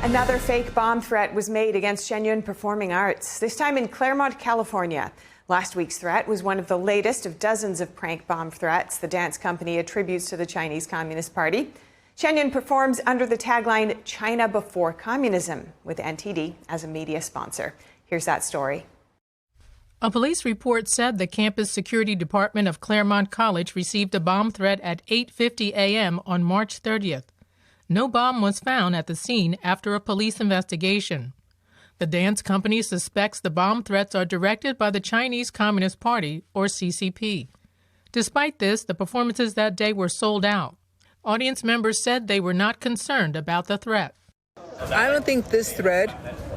Another fake bomb threat was made against Shen Yun Performing Arts, this time in Claremont, California. Last week's threat was one of the latest of dozens of prank bomb threats the dance company attributes to the Chinese Communist Party. Shen Yun performs under the tagline, China Before Communism, with NTD as a media sponsor. Here's that story. A police report said the campus security department of Claremont College received a bomb threat at 8:50 a.m. on March 30th. No bomb was found at the scene after a police investigation. The dance company suspects the bomb threats are directed by the Chinese Communist Party, or CCP. Despite this, the performances that day were sold out. Audience members said they were not concerned about the threat. I don't think this thread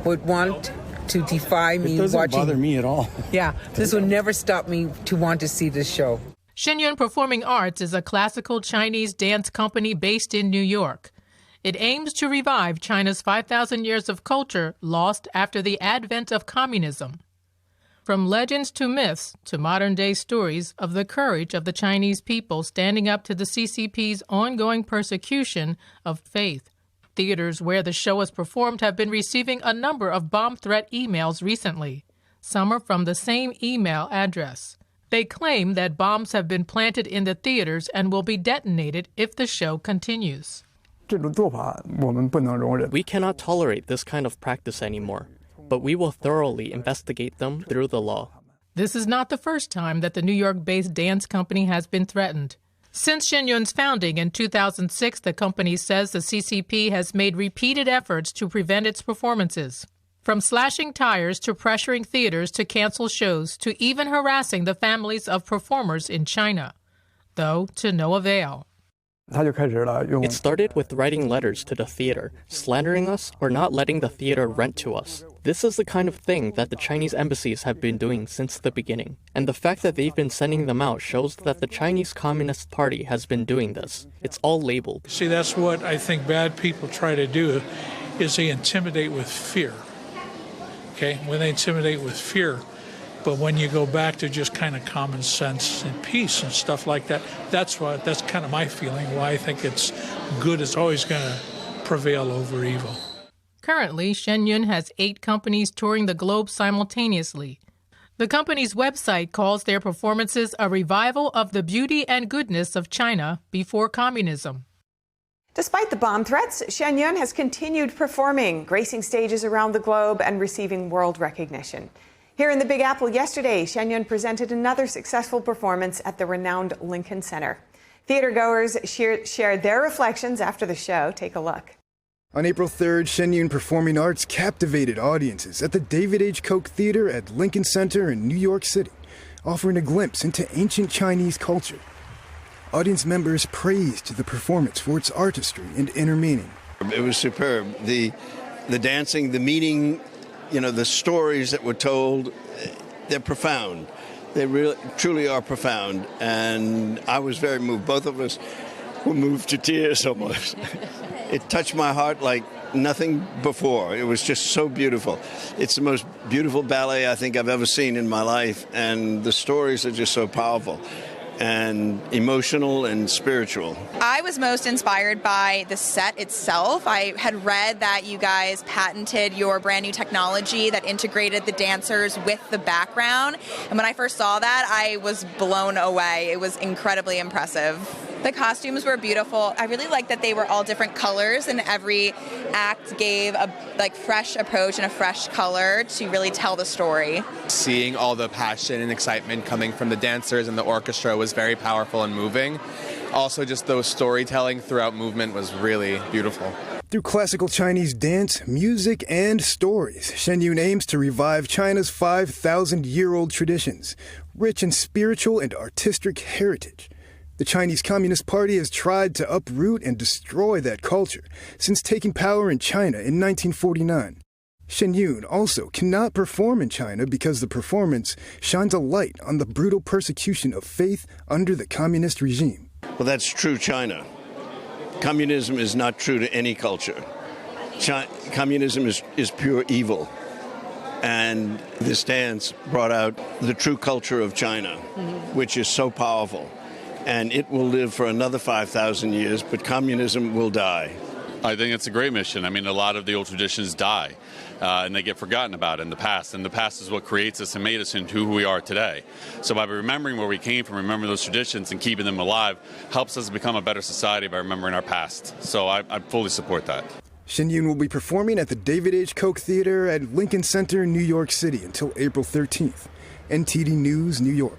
would want to defy me watching. It doesn't bother me at all. Yeah, this would never stop me to want to see this show. Shen Yun Performing Arts is a classical Chinese dance company based in New York. It aims to revive China's 5,000 years of culture lost after the advent of communism. From legends to myths to modern-day stories of the courage of the Chinese people standing up to the CCP's ongoing persecution of faith. Theaters where the show is performed have been receiving a number of bomb threat emails recently. Some are from the same email address. They claim that bombs have been planted in the theaters and will be detonated if the show continues. We cannot tolerate this kind of practice anymore, but we will thoroughly investigate them through the law. This is not the first time that the New York-based dance company has been threatened. Since Shen Yun's founding in 2006, the company says the CCP has made repeated efforts to prevent its performances. From slashing tires to pressuring theaters to cancel shows to even harassing the families of performers in China, though to no avail. It started with writing letters to the theater, slandering us or not letting the theater rent to us. This is the kind of thing that the Chinese embassies have been doing since the beginning. And the fact that they've been sending them out shows that the Chinese Communist Party has been doing this. It's all labeled. See, that's what I think bad people try to do, is they intimidate with fear. Okay? When they intimidate with fear. But when you go back to just kind of common sense and peace and stuff like that, that's kind of my feeling, why I think it's good is always going to prevail over evil. Currently, Shen Yun has 8 companies touring the globe simultaneously. The company's website calls their performances a revival of the beauty and goodness of China before communism. Despite the bomb threats, Shen Yun has continued performing, gracing stages around the globe and receiving world recognition. Here in the Big Apple yesterday, Shen Yun presented another successful performance at the renowned Lincoln Center. Theatergoers shared their reflections after the show. Take a look. On April 3rd, Shen Yun Performing Arts captivated audiences at the David H. Koch Theater at Lincoln Center in New York City, offering a glimpse into ancient Chinese culture. Audience members praised the performance for its artistry and inner meaning. It was superb. The dancing, the meaning, the stories that were told, they're profound. They really, truly are profound. And I was very moved. Both of us were moved to tears almost. It touched my heart like nothing before. It was just so beautiful. It's the most beautiful ballet I think I've ever seen in my life. And the stories are just so powerful and emotional and spiritual. I was most inspired by the set itself. I had read that you guys patented your brand new technology that integrated the dancers with the background. And when I first saw that, I was blown away. It was incredibly impressive. The costumes were beautiful. I really liked that they were all different colors, and every act gave a fresh approach and a fresh color to really tell the story. Seeing all the passion and excitement coming from the dancers and the orchestra was very powerful and moving. Also, just the storytelling throughout movement was really beautiful. Through classical Chinese dance, music, and stories, Shen Yun aims to revive China's 5,000-year-old traditions, rich in spiritual and artistic heritage. The Chinese Communist Party has tried to uproot and destroy that culture since taking power in China in 1949. Shen Yun also cannot perform in China because the performance shines a light on the brutal persecution of faith under the communist regime. Well, that's true China. Communism is not true to any culture. Communism is pure evil. And this dance brought out the true culture of China, which is so powerful. And it will live for another 5,000 years, but communism will die. I think it's a great mission. I mean, a lot of the old traditions die, and they get forgotten about in the past. And the past is what creates us and made us into who we are today. So by remembering where we came from, remembering those traditions and keeping them alive, helps us become a better society by remembering our past. So I fully support that. Shen Yun will be performing at the David H. Koch Theater at Lincoln Center, New York City until April 13th. NTD News, New York.